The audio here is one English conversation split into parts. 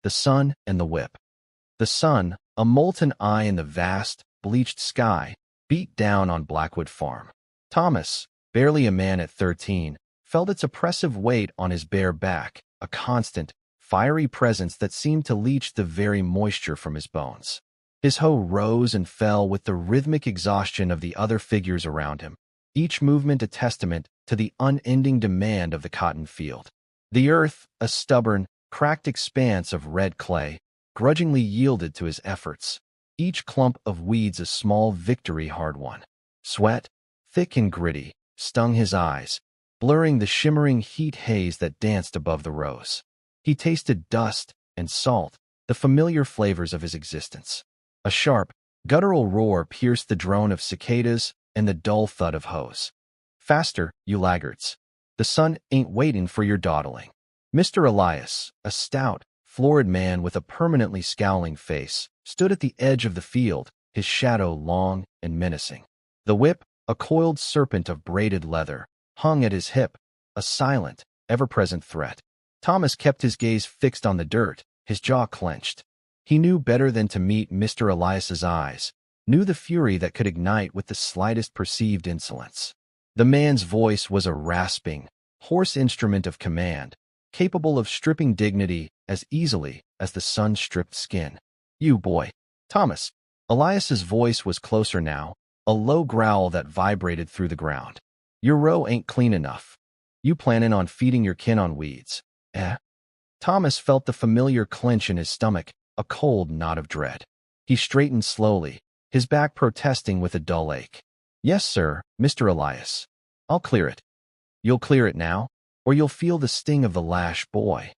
the sun and the whip. The sun, a molten eye in the vast, bleached sky, beat down on Blackwood Farm. Thomas, barely a man at 13, felt its oppressive weight on his bare back, a constant, fiery presence that seemed to leach the very moisture from his bones. His hoe rose and fell with the rhythmic exhaustion of the other figures around him, each movement a testament to the unending demand of the cotton field. The earth, a stubborn, cracked expanse of red clay, grudgingly yielded to his efforts, each clump of weeds a small victory hard-won. Sweat, thick and gritty, stung his eyes, blurring the shimmering heat haze that danced above the rows. He tasted dust and salt, the familiar flavors of his existence. A sharp, guttural roar pierced the drone of cicadas and the dull thud of hoes. "Faster, you laggards. The sun ain't waiting for your dawdling." Mr. Elias, a stout, florid man with a permanently scowling face, stood at the edge of the field, his shadow long and menacing. The whip, a coiled serpent of braided leather, hung at his hip, a silent, ever-present threat. Thomas kept his gaze fixed on the dirt, his jaw clenched. He knew better than to meet Mr. Elias's eyes, knew the fury that could ignite with the slightest perceived insolence. The man's voice was a rasping, hoarse instrument of command, capable of stripping dignity as easily as the sun stripped skin. "You boy." Thomas. Elias's voice was closer now, a low growl that vibrated through the ground. "Your row ain't clean enough. You plannin' on feeding your kin on weeds, eh?" Thomas felt the familiar clench in his stomach, a cold knot of dread. He straightened slowly, his back protesting with a dull ache. "Yes, sir, Mr. Elias. I'll clear it." "You'll clear it now, or you'll feel the sting of the lash, boy."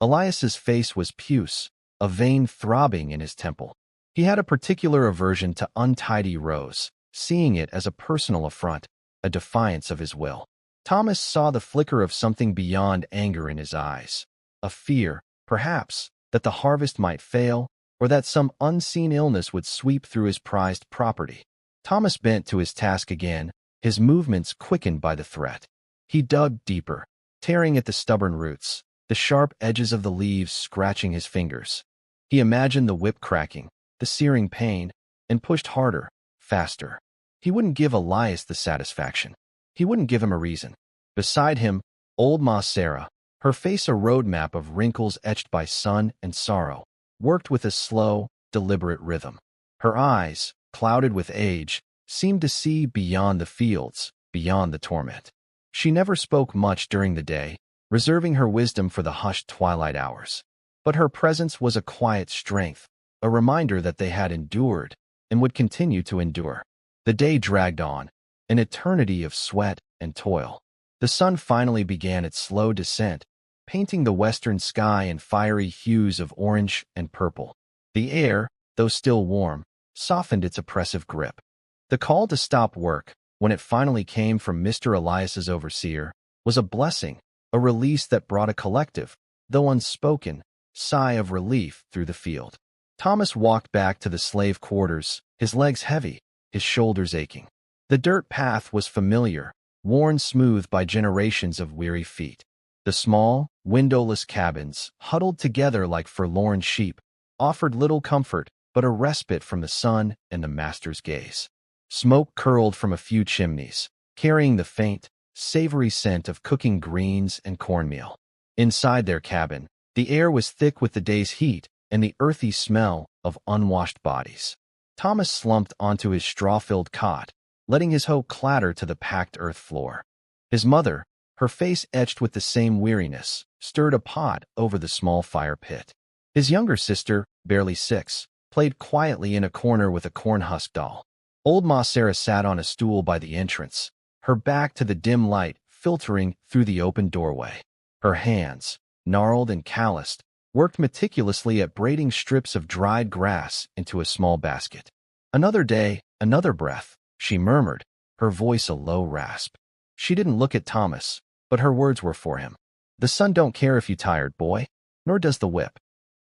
Elias's face was puce, a vein throbbing in his temple. He had a particular aversion to untidy rows, seeing it as a personal affront, a defiance of his will. Thomas saw the flicker of something beyond anger in his eyes, a fear, perhaps, that the harvest might fail, or that some unseen illness would sweep through his prized property. Thomas bent to his task again, his movements quickened by the threat. He dug deeper, tearing at the stubborn roots, the sharp edges of the leaves scratching his fingers. He imagined the whip cracking, the searing pain, and pushed harder, faster. He wouldn't give Elias the satisfaction. He wouldn't give him a reason. Beside him, old Ma Sarah, her face a roadmap of wrinkles etched by sun and sorrow, worked with a slow, deliberate rhythm. Her eyes, clouded with age, seemed to see beyond the fields, beyond the torment. She never spoke much during the day, reserving her wisdom for the hushed twilight hours. But her presence was a quiet strength, a reminder that they had endured and would continue to endure. The day dragged on, an eternity of sweat and toil. The sun finally began its slow descent, painting the western sky in fiery hues of orange and purple. The air, though still warm, softened its oppressive grip. The call to stop work, when it finally came from Mr. Elias's overseer, was a blessing, a release that brought a collective, though unspoken, sigh of relief through the field. Thomas walked back to the slave quarters, his legs heavy, his shoulders aching. The dirt path was familiar, worn smooth by generations of weary feet. The small, windowless cabins, huddled together like forlorn sheep, offered little comfort but a respite from the sun and the master's gaze. Smoke curled from a few chimneys, carrying the faint, savory scent of cooking greens and cornmeal. Inside their cabin, the air was thick with the day's heat and the earthy smell of unwashed bodies. Thomas slumped onto his straw-filled cot, letting his hoe clatter to the packed earth floor. His mother, her face etched with the same weariness, stirred a pot over the small fire pit. His younger sister, barely 6, played quietly in a corner with a corn-husk doll. Old Ma Sarah sat on a stool by the entrance, her back to the dim light filtering through the open doorway. Her hands, gnarled and calloused, worked meticulously at braiding strips of dried grass into a small basket. "Another day, another breath," she murmured, her voice a low rasp. She didn't look at Thomas, but her words were for him. "The sun don't care if you tired, boy, nor does the whip."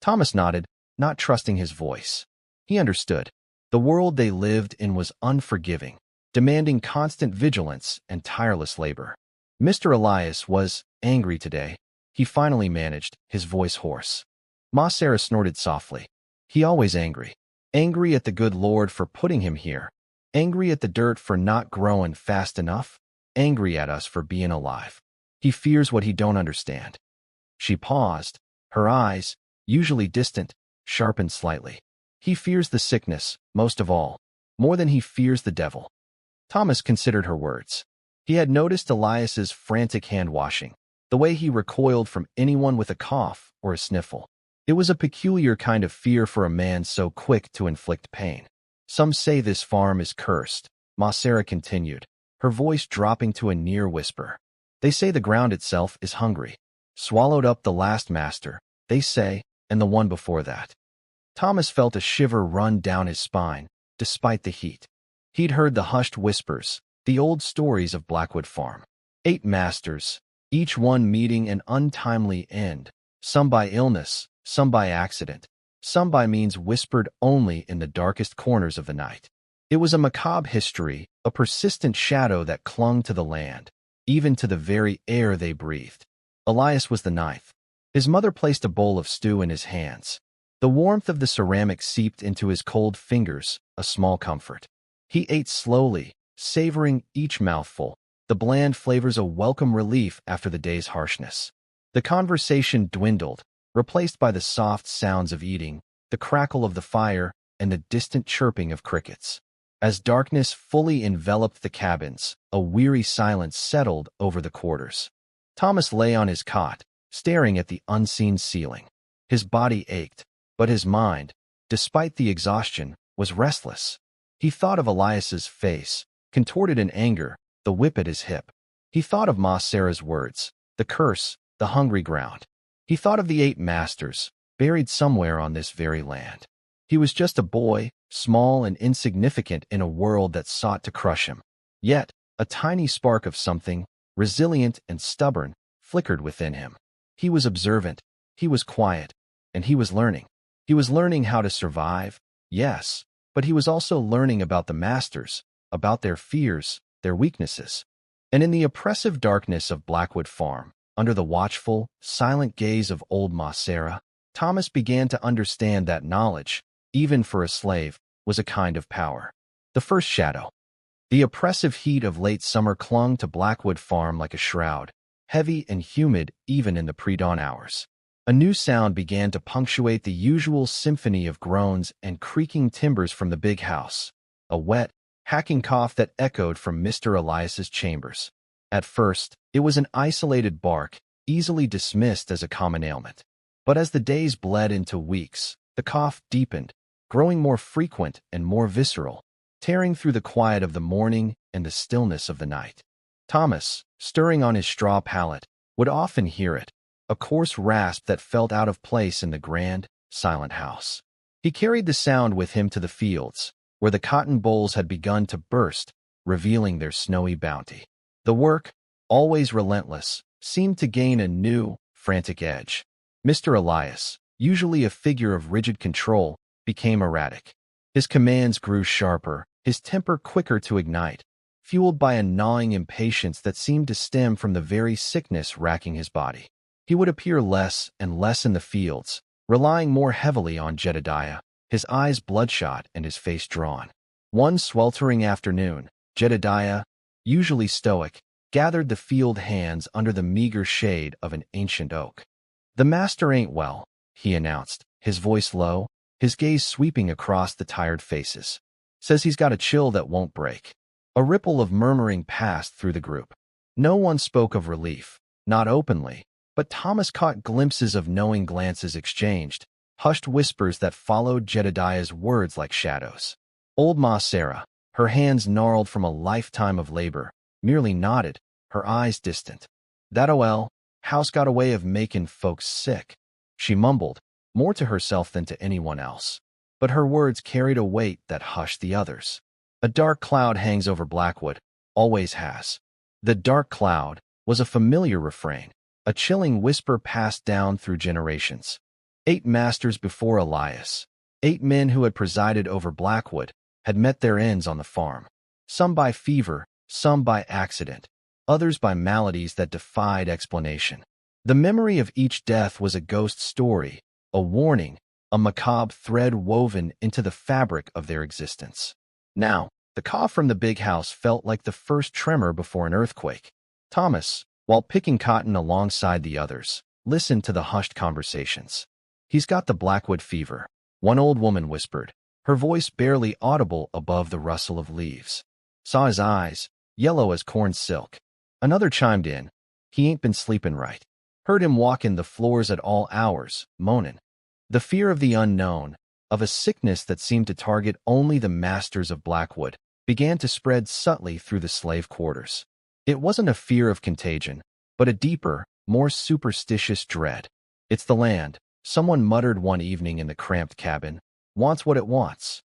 Thomas nodded, not trusting his voice. He understood. The world they lived in was unforgiving, demanding constant vigilance and tireless labor. Mr. Elias was angry today. He finally managed, his voice hoarse. Ma Sarah snorted softly. He always angry. Angry at the good Lord for putting him here. Angry at the dirt for not growing fast enough. Angry at us for being alive. He fears what he don't understand. She paused. Her eyes, usually distant, sharpened slightly. He fears the sickness, most of all, more than he fears the devil. Thomas considered her words. He had noticed Elias's frantic hand-washing, the way he recoiled from anyone with a cough or a sniffle. It was a peculiar kind of fear for a man so quick to inflict pain. Some say this farm is cursed, Ma Sarah continued, her voice dropping to a near whisper. They say the ground itself is hungry. Swallowed up the last master, they say, and the one before that. Thomas felt a shiver run down his spine, despite the heat. He'd heard the hushed whispers, the old stories of Blackwood Farm. 8 masters, each one meeting an untimely end, some by illness, some by accident, some by means whispered only in the darkest corners of the night. It was a macabre history, a persistent shadow that clung to the land, even to the very air they breathed. Elias was the 9th. His mother placed a bowl of stew in his hands. The warmth of the ceramic seeped into his cold fingers, a small comfort. He ate slowly, savoring each mouthful, the bland flavors a welcome relief after the day's harshness. The conversation dwindled, replaced by the soft sounds of eating, the crackle of the fire, and the distant chirping of crickets. As darkness fully enveloped the cabins, a weary silence settled over the quarters. Thomas lay on his cot, staring at the unseen ceiling. His body ached, but his mind, despite the exhaustion, was restless. He thought of Elias's face, contorted in anger, the whip at his hip. He thought of Ma Sarah's words, the curse, the hungry ground. He thought of the 8 masters, buried somewhere on this very land. He was just a boy, small and insignificant in a world that sought to crush him. Yet, a tiny spark of something, resilient and stubborn, flickered within him. He was observant, he was quiet, and he was learning. He was learning how to survive, yes, but he was also learning about the masters, about their fears, their weaknesses. And in the oppressive darkness of Blackwood Farm, under the watchful, silent gaze of old Ma Sarah, Thomas began to understand that knowledge, even for a slave, was a kind of power. The first shadow. The oppressive heat of late summer clung to Blackwood Farm like a shroud, heavy and humid even in the pre-dawn hours. A new sound began to punctuate the usual symphony of groans and creaking timbers from the big house, a wet, hacking cough that echoed from Mr. Elias's chambers. At first, it was an isolated bark, easily dismissed as a common ailment. But as the days bled into weeks, the cough deepened, growing more frequent and more visceral, tearing through the quiet of the morning and the stillness of the night. Thomas, stirring on his straw pallet, would often hear it, a coarse rasp that felt out of place in the grand, silent house. He carried the sound with him to the fields, where the cotton bolls had begun to burst, revealing their snowy bounty. The work, always relentless, seemed to gain a new, frantic edge. Mr. Elias, usually a figure of rigid control, became erratic. His commands grew sharper, his temper quicker to ignite, fueled by a gnawing impatience that seemed to stem from the very sickness racking his body. He would appear less and less in the fields, relying more heavily on Jedediah, his eyes bloodshot and his face drawn. One sweltering afternoon, Jedediah, usually stoic, gathered the field hands under the meager shade of an ancient oak. "The master ain't well," he announced, his voice low, his gaze sweeping across the tired faces. "Says he's got a chill that won't break." A ripple of murmuring passed through the group. No one spoke of relief, not openly, but Thomas caught glimpses of knowing glances exchanged, hushed whispers that followed Jedediah's words like shadows. Old Ma Sarah, her hands gnarled from a lifetime of labor, merely nodded, her eyes distant. "That OL, house got a way of makin' folks sick," she mumbled, more to herself than to anyone else. But her words carried a weight that hushed the others. "A dark cloud hangs over Blackwood, always has." The dark cloud was a familiar refrain, a chilling whisper passed down through generations. 8 masters before Elias, 8 men who had presided over Blackwood, had met their ends on the farm. Some by fever, some by accident, others by maladies that defied explanation. The memory of each death was a ghost story, a warning, a macabre thread woven into the fabric of their existence. Now, the cough from the big house felt like the first tremor before an earthquake. Thomas, while picking cotton alongside the others, listened to the hushed conversations. "He's got the Blackwood fever," one old woman whispered, her voice barely audible above the rustle of leaves. "Saw his eyes, yellow as corn silk." Another chimed in, "He ain't been sleepin' right. Heard him walkin' the floors at all hours, moanin'." The fear of the unknown, of a sickness that seemed to target only the masters of Blackwood, began to spread subtly through the slave quarters. It wasn't a fear of contagion, but a deeper, more superstitious dread. "It's the land," someone muttered one evening in the cramped cabin. "Wants what it wants."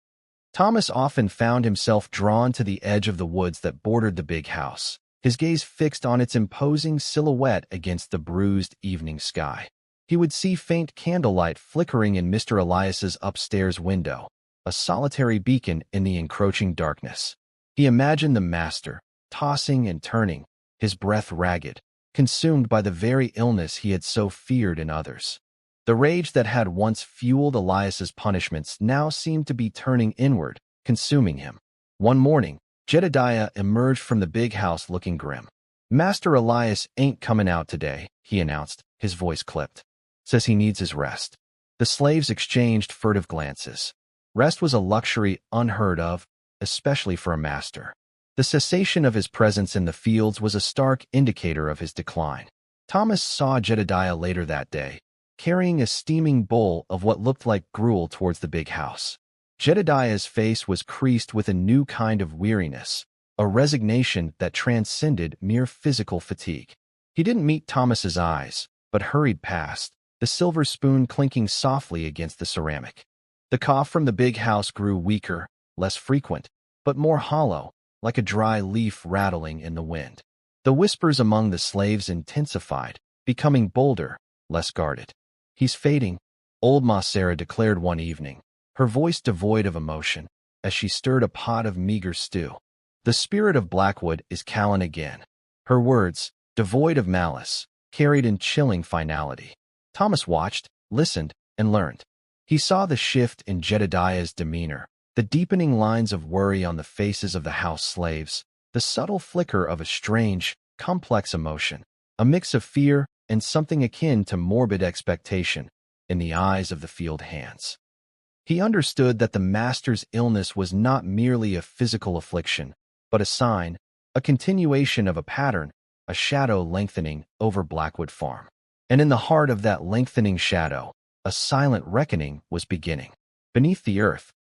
Thomas often found himself drawn to the edge of the woods that bordered the big house, his gaze fixed on its imposing silhouette against the bruised evening sky. He would see faint candlelight flickering in Mr. Elias's upstairs window, a solitary beacon in the encroaching darkness. He imagined the master, tossing and turning, his breath ragged, consumed by the very illness he had so feared in others. The rage that had once fueled Elias's punishments now seemed to be turning inward, consuming him. One morning, Jedediah emerged from the big house looking grim. "Master Elias ain't coming out today," he announced, his voice clipped. "Says he needs his rest." The slaves exchanged furtive glances. Rest was a luxury unheard of, especially for a master. The cessation of his presence in the fields was a stark indicator of his decline. Thomas saw Jedediah later that day, carrying a steaming bowl of what looked like gruel towards the big house. Jedediah's face was creased with a new kind of weariness, a resignation that transcended mere physical fatigue. He didn't meet Thomas's eyes, but hurried past, the silver spoon clinking softly against the ceramic. The cough from the big house grew weaker, less frequent, but more hollow, like a dry leaf rattling in the wind. The whispers among the slaves intensified, becoming bolder, less guarded. "He's fading," old Ma Sarah declared one evening, her voice devoid of emotion, as she stirred a pot of meager stew. "The spirit of Blackwood is calling again." Her words, devoid of malice, carried in chilling finality. Thomas watched, listened, and learned. He saw the shift in Jedediah's demeanor, the deepening lines of worry on the faces of the house slaves, the subtle flicker of a strange, complex emotion, a mix of fear and something akin to morbid expectation in the eyes of the field hands. He understood that the master's illness was not merely a physical affliction, but a sign, a continuation of a pattern, a shadow lengthening over Blackwood Farm. And in the heart of that lengthening shadow, a silent reckoning was beginning. Beneath the earth,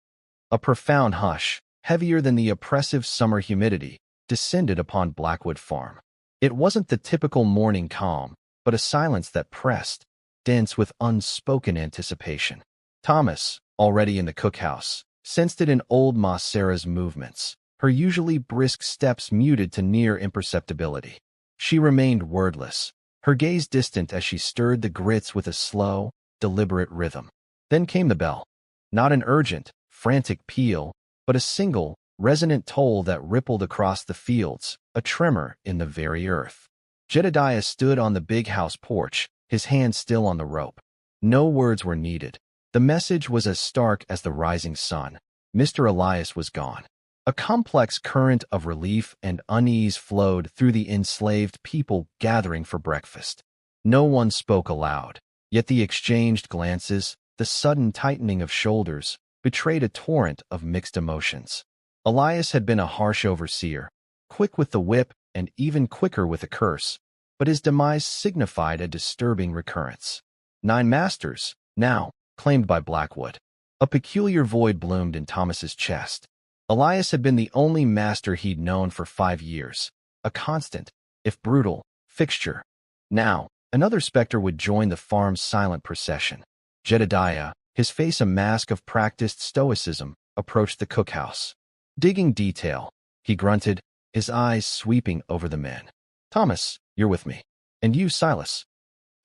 a profound hush, heavier than the oppressive summer humidity, descended upon Blackwood Farm. It wasn't the typical morning calm, but a silence that pressed, dense with unspoken anticipation. Thomas, already in the cookhouse, sensed it in old Ma Sarah's movements, her usually brisk steps muted to near imperceptibility. She remained wordless, her gaze distant as she stirred the grits with a slow, deliberate rhythm. Then came the bell. Not an urgent, frantic peal, but a single, resonant toll that rippled across the fields, a tremor in the very earth. Jedediah stood on the big house porch, his hand still on the rope. No words were needed. The message was as stark as the rising sun. Mr. Elias was gone. A complex current of relief and unease flowed through the enslaved people gathering for breakfast. No one spoke aloud, yet the exchanged glances, the sudden tightening of shoulders, betrayed a torrent of mixed emotions. Elias had been a harsh overseer, quick with the whip and even quicker with a curse, but his demise signified a disturbing recurrence. 9 masters, now, claimed by Blackwood. A peculiar void bloomed in Thomas's chest. Elias had been the only master he'd known for 5 years, a constant, if brutal, fixture. Now, another specter would join the farm's silent procession. Jedediah, his face a mask of practiced stoicism, approached the cookhouse. "Digging detail," he grunted, his eyes sweeping over the men. "Thomas, you're with me. And you, Silas."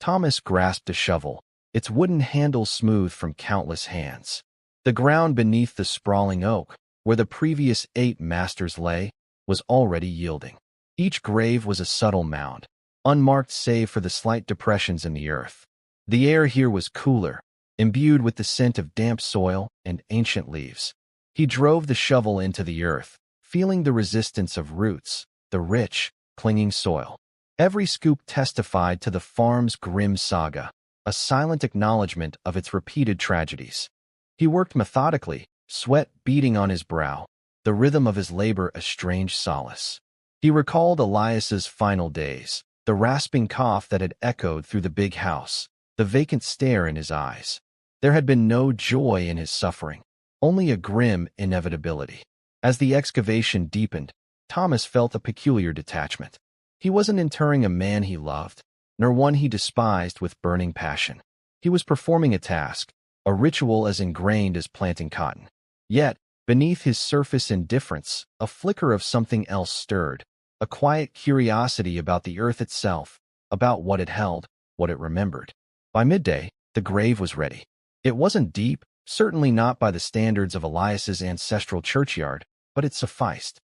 Thomas grasped a shovel, its wooden handle smooth from countless hands. The ground beneath the sprawling oak, where the previous 8 masters lay, was already yielding. Each grave was a subtle mound, unmarked save for the slight depressions in the earth. The air here was cooler, imbued with the scent of damp soil and ancient leaves. He drove the shovel into the earth, feeling the resistance of roots, the rich, clinging soil. Every scoop testified to the farm's grim saga, a silent acknowledgement of its repeated tragedies. He worked methodically, sweat beading on his brow, the rhythm of his labor a strange solace. He recalled Elias's final days, the rasping cough that had echoed through the big house, the vacant stare in his eyes. There had been no joy in his suffering, only a grim inevitability. As the excavation deepened, Thomas felt a peculiar detachment. He wasn't interring a man he loved, nor one he despised with burning passion. He was performing a task, a ritual as ingrained as planting cotton. Yet, beneath his surface indifference, a flicker of something else stirred, a quiet curiosity about the earth itself, about what it held, what it remembered. By midday, the grave was ready. It wasn't deep, certainly not by the standards of Elias's ancestral churchyard, but it sufficed.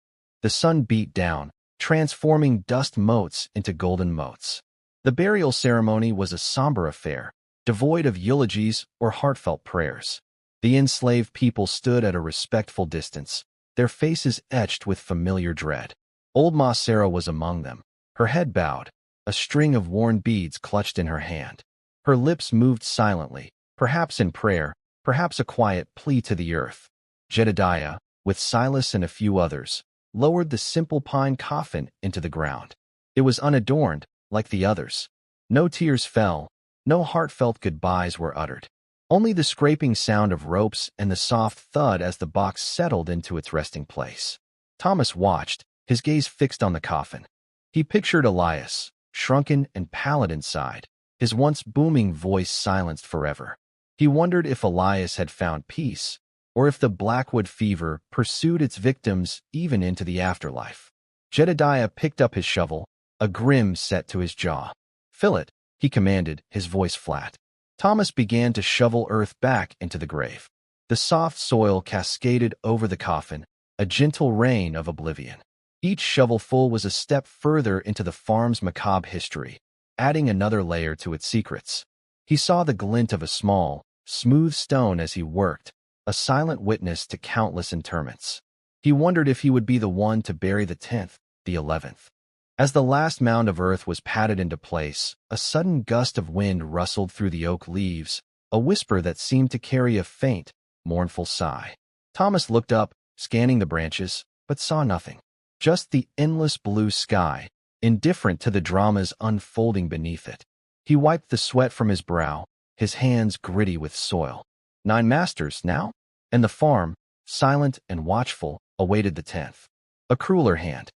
The sun beat down, transforming dust motes into golden motes. The burial ceremony was a somber affair, devoid of eulogies or heartfelt prayers. The enslaved people stood at a respectful distance, their faces etched with familiar dread. Old Ma Sarah was among them, her head bowed, a string of worn beads clutched in her hand. Her lips moved silently, perhaps in prayer, perhaps a quiet plea to the earth. Jedediah, with Silas and a few others, lowered the simple pine coffin into the ground. It was unadorned, like the others. No tears fell, no heartfelt goodbyes were uttered. Only the scraping sound of ropes and the soft thud as the box settled into its resting place. Thomas watched, his gaze fixed on the coffin. He pictured Elias, shrunken and pallid inside, his once booming voice silenced forever. He wondered if Elias had found peace, or if the Blackwood fever pursued its victims even into the afterlife. Jedediah picked up his shovel, a grim set to his jaw. "Fill it," he commanded, his voice flat. Thomas began to shovel earth back into the grave. The soft soil cascaded over the coffin, a gentle rain of oblivion. Each shovelful was a step further into the farm's macabre history, adding another layer to its secrets. He saw the glint of a small, smooth stone as he worked, a silent witness to countless interments. He wondered if he would be the one to bury the 10th, the 11th. As the last mound of earth was patted into place, a sudden gust of wind rustled through the oak leaves, a whisper that seemed to carry a faint, mournful sigh. Thomas looked up, scanning the branches, but saw nothing. Just the endless blue sky, indifferent to the dramas unfolding beneath it. He wiped the sweat from his brow, his hands gritty with soil. 9 masters now? And the farm, silent and watchful, awaited the 10th. A crueler hand.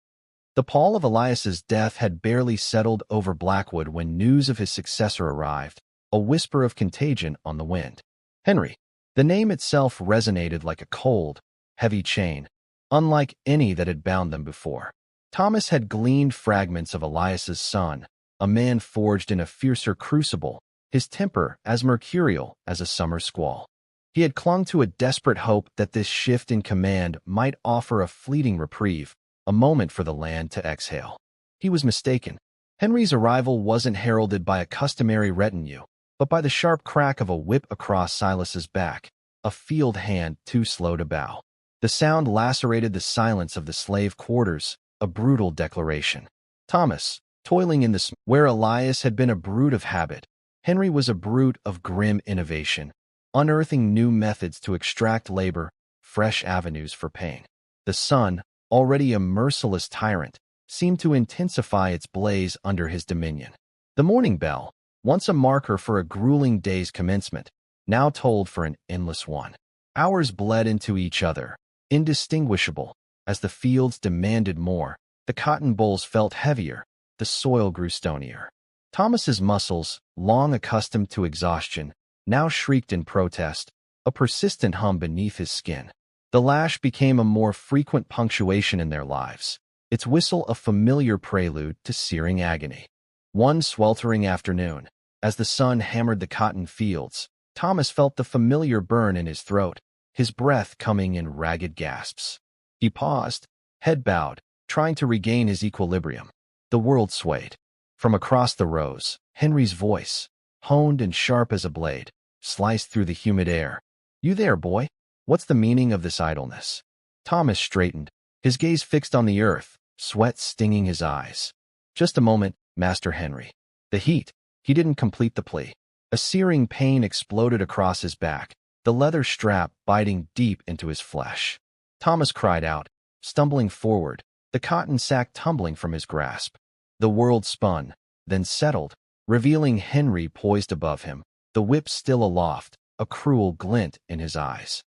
The pall of Elias's death had barely settled over Blackwood when news of his successor arrived, a whisper of contagion on the wind. Henry. The name itself resonated like a cold, heavy chain, unlike any that had bound them before. Thomas had gleaned fragments of Elias's son, a man forged in a fiercer crucible, his temper as mercurial as a summer squall. He had clung to a desperate hope that this shift in command might offer a fleeting reprieve, a moment for the land to exhale. He was mistaken. Henry's arrival wasn't heralded by a customary retinue, but by the sharp crack of a whip across Silas's back, a field hand too slow to bow. The sound lacerated the silence of the slave quarters, a brutal declaration. Thomas, toiling in the where Elias had been a brute of habit, Henry was a brute of grim innovation, unearthing new methods to extract labor, fresh avenues for pain. The sun, already a merciless tyrant, seemed to intensify its blaze under his dominion. The morning bell, once a marker for a grueling day's commencement, now tolled for an endless one. Hours bled into each other, indistinguishable. As the fields demanded more, the cotton bolls felt heavier, the soil grew stonier. Thomas's muscles, long accustomed to exhaustion, now shrieked in protest, a persistent hum beneath his skin. The lash became a more frequent punctuation in their lives, its whistle a familiar prelude to searing agony. One sweltering afternoon, as the sun hammered the cotton fields, Thomas felt the familiar burn in his throat, his breath coming in ragged gasps. He paused, head bowed, trying to regain his equilibrium. The world swayed. From across the rows, Henry's voice, honed and sharp as a blade, sliced through the humid air. "You there, boy? What's the meaning of this idleness?" Thomas straightened, his gaze fixed on the earth, sweat stinging his eyes. "Just a moment, Master Henry." The heat. He didn't complete the plea. A searing pain exploded across his back, the leather strap biting deep into his flesh. Thomas cried out, stumbling forward, the cotton sack tumbling from his grasp. The world spun, then settled, revealing Henry poised above him, the whip still aloft, a cruel glint in his eyes.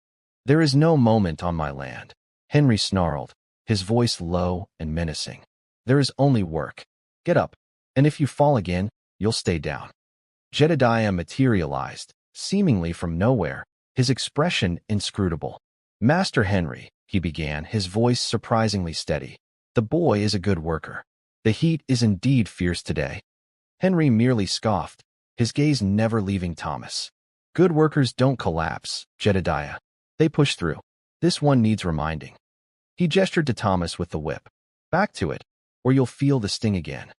"There is no moment on my land," Henry snarled, his voice low and menacing. "There is only work. Get up, and if you fall again, you'll stay down." Jedediah materialized, seemingly from nowhere, his expression inscrutable. "Master Henry," he began, his voice surprisingly steady. "The boy is a good worker. The heat is indeed fierce today." Henry merely scoffed, his gaze never leaving Thomas. "Good workers don't collapse, Jedediah. They push through. This one needs reminding." He gestured to Thomas with the whip. "Back to it, or you'll feel the sting again."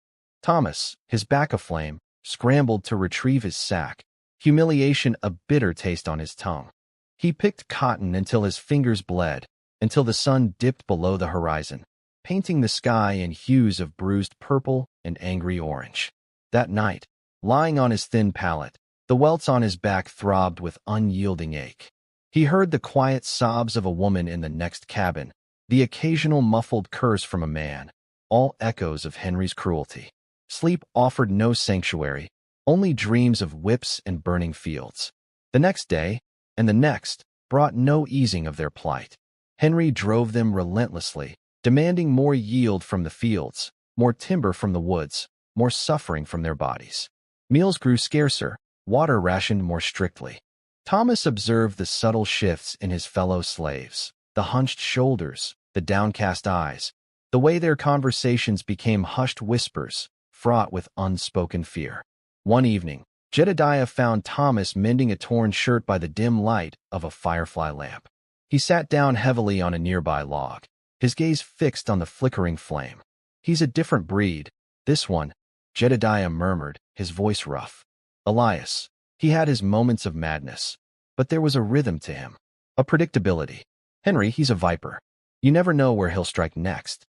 Thomas, his back aflame, scrambled to retrieve his sack, humiliation a bitter taste on his tongue. He picked cotton until his fingers bled, until the sun dipped below the horizon, painting the sky in hues of bruised purple and angry orange. That night, lying on his thin pallet, the welts on his back throbbed with unyielding ache. He heard the quiet sobs of a woman in the next cabin, the occasional muffled curse from a man, all echoes of Henry's cruelty. Sleep offered no sanctuary, only dreams of whips and burning fields. The next day, and the next, brought no easing of their plight. Henry drove them relentlessly, demanding more yield from the fields, more timber from the woods, more suffering from their bodies. Meals grew scarcer, water rationed more strictly. Thomas observed the subtle shifts in his fellow slaves, the hunched shoulders, the downcast eyes, the way their conversations became hushed whispers, fraught with unspoken fear. One evening, Jedediah found Thomas mending a torn shirt by the dim light of a firefly lamp. He sat down heavily on a nearby log, his gaze fixed on the flickering flame. "He's a different breed, this one," Jedediah murmured, his voice rough. "Elias, he had his moments of madness, but there was a rhythm to him, a predictability. Henry, he's a viper. You never know where he'll strike next."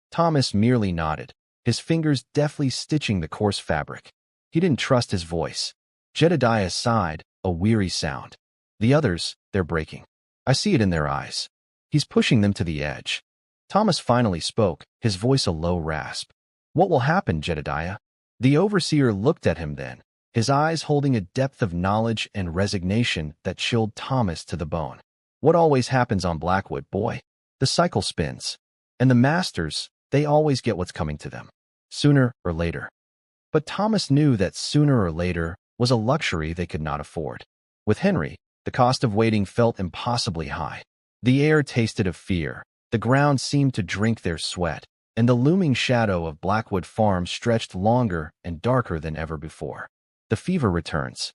Thomas merely nodded, his fingers deftly stitching the coarse fabric. He didn't trust his voice. Jedediah sighed, a weary sound. "The others, they're breaking. I see it in their eyes. He's pushing them to the edge." Thomas finally spoke, his voice a low rasp. "What will happen, Jedediah?" The overseer looked at him then, his eyes holding a depth of knowledge and resignation that chilled Thomas to the bone. "What always happens on Blackwood, boy? The cycle spins. And the masters, they always get what's coming to them, sooner or later." But Thomas knew that sooner or later was a luxury they could not afford. With Henry, the cost of waiting felt impossibly high. The air tasted of fear, the ground seemed to drink their sweat, and the looming shadow of Blackwood Farm stretched longer and darker than ever before. The fever returns.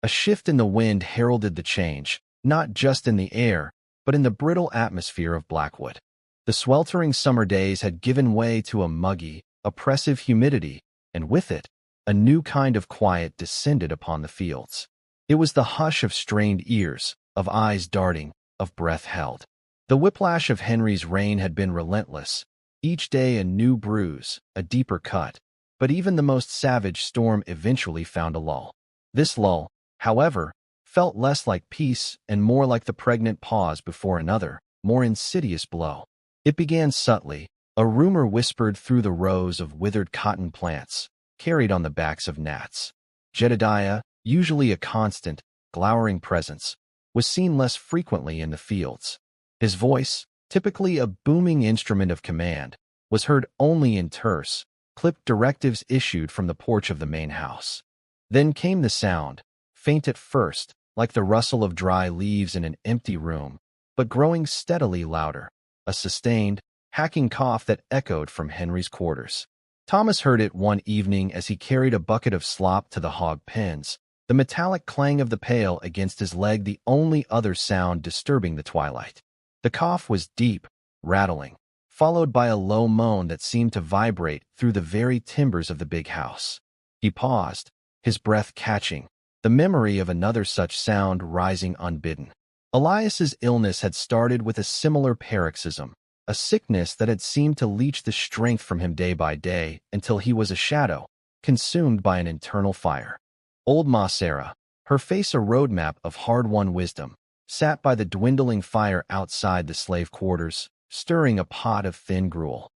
A shift in the wind heralded the change, not just in the air, but in the brittle atmosphere of Blackwood. The sweltering summer days had given way to a muggy, oppressive humidity, and with it, a new kind of quiet descended upon the fields. It was the hush of strained ears, of eyes darting, of breath held. The whiplash of Henry's reign had been relentless, each day a new bruise, a deeper cut, but even the most savage storm eventually found a lull. This lull, however, felt less like peace and more like the pregnant pause before another, more insidious blow. It began subtly, a rumor whispered through the rows of withered cotton plants, carried on the backs of gnats. Jedediah, usually a constant, glowering presence, was seen less frequently in the fields. His voice, typically a booming instrument of command, was heard only in terse, clipped directives issued from the porch of the main house. Then came the sound, faint at first, like the rustle of dry leaves in an empty room, but growing steadily louder, a sustained, hacking cough that echoed from Henry's quarters. Thomas heard it one evening as he carried a bucket of slop to the hog pens, the metallic clang of the pail against his leg the only other sound disturbing the twilight. The cough was deep, rattling, followed by a low moan that seemed to vibrate through the very timbers of the big house. He paused, his breath catching, the memory of another such sound rising unbidden. Elias's illness had started with a similar paroxysm, a sickness that had seemed to leech the strength from him day by day until he was a shadow, consumed by an internal fire. Old Ma Sarah, her face a roadmap of hard-won wisdom, sat by the dwindling fire outside the slave quarters, stirring a pot of thin gruel.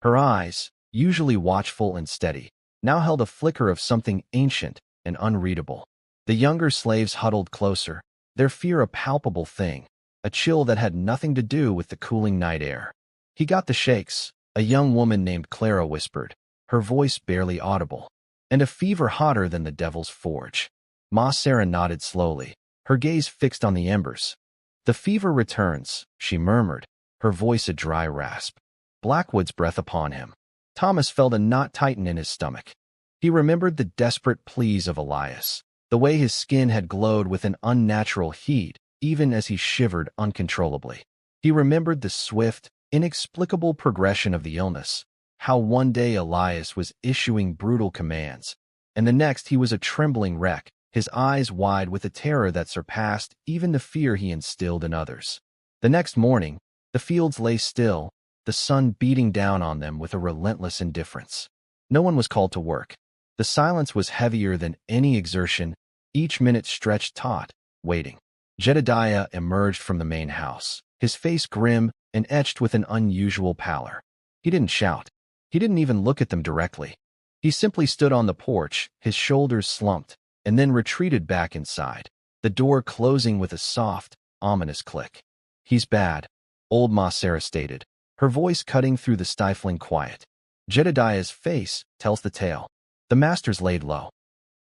Her eyes, usually watchful and steady, now held a flicker of something ancient and unreadable. The younger slaves huddled closer, their fear a palpable thing, a chill that had nothing to do with the cooling night air. "He got the shakes," a young woman named Clara whispered, her voice barely audible, "and a fever hotter than the devil's forge." Ma Sarah nodded slowly, her gaze fixed on the embers. "The fever returns," she murmured, her voice a dry rasp. Blackwood's breath upon him. Thomas felt a knot tighten in his stomach. He remembered the desperate pleas of Elias, the way his skin had glowed with an unnatural heat, even as he shivered uncontrollably. He remembered the swift, inexplicable progression of the illness, how one day Elias was issuing brutal commands, and the next he was a trembling wreck, his eyes wide with a terror that surpassed even the fear he instilled in others. The next morning, the fields lay still, the sun beating down on them with a relentless indifference. No one was called to work. The silence was heavier than any exertion, each minute stretched taut, waiting. Jedediah emerged from the main house, his face grim and etched with an unusual pallor. He didn't shout. He didn't even look at them directly. He simply stood on the porch, his shoulders slumped, and then retreated back inside, the door closing with a soft, ominous click. "He's bad," old Ma Sarah stated, her voice cutting through the stifling quiet. Jedediah's face tells the tale. The masters laid low.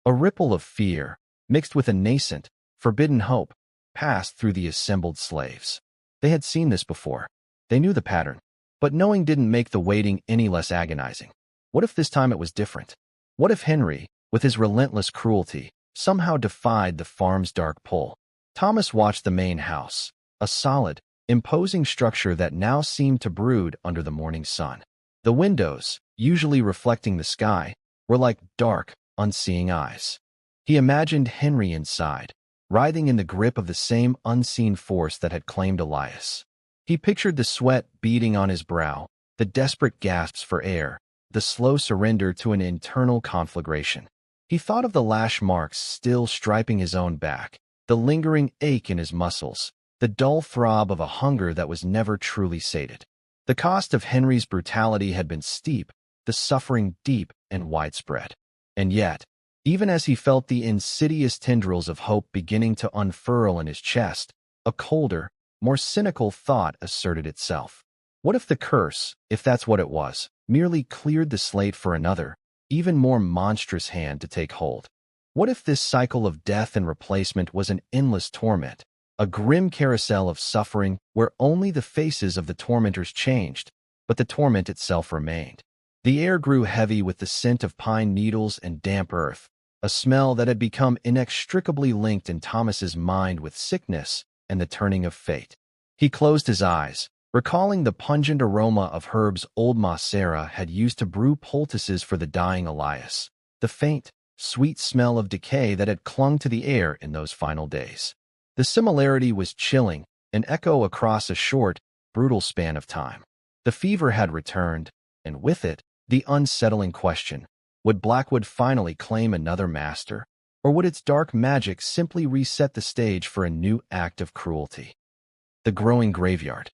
A ripple of fear, mixed with a nascent, forbidden hope, passed through the assembled slaves. They had seen this before. They knew the pattern. But knowing didn't make the waiting any less agonizing. What if this time it was different? What if Henry, with his relentless cruelty, somehow defied the farm's dark pull? Thomas watched the main house, a solid, imposing structure that now seemed to brood under the morning sun. The windows, usually reflecting the sky, were like dark, unseeing eyes. He imagined Henry inside, writhing in the grip of the same unseen force that had claimed Elias. He pictured the sweat beading on his brow, the desperate gasps for air, the slow surrender to an internal conflagration. He thought of the lash marks still striping his own back, the lingering ache in his muscles, the dull throb of a hunger that was never truly sated. The cost of Henry's brutality had been steep, the suffering deep and widespread. And yet, even as he felt the insidious tendrils of hope beginning to unfurl in his chest, a colder, more cynical thought asserted itself. What if the curse, if that's what it was, merely cleared the slate for another, even more monstrous hand to take hold? What if this cycle of death and replacement was an endless torment, a grim carousel of suffering where only the faces of the tormentors changed, but the torment itself remained? The air grew heavy with the scent of pine needles and damp earth, a smell that had become inextricably linked in Thomas's mind with sickness and the turning of fate. He closed his eyes, recalling the pungent aroma of herbs old Ma Sarah had used to brew poultices for the dying Elias, the faint, sweet smell of decay that had clung to the air in those final days. The similarity was chilling, an echo across a short, brutal span of time. The fever had returned, and with it, the unsettling question, would Blackwood finally claim another master, or would its dark magic simply reset the stage for a new act of cruelty? The growing graveyard.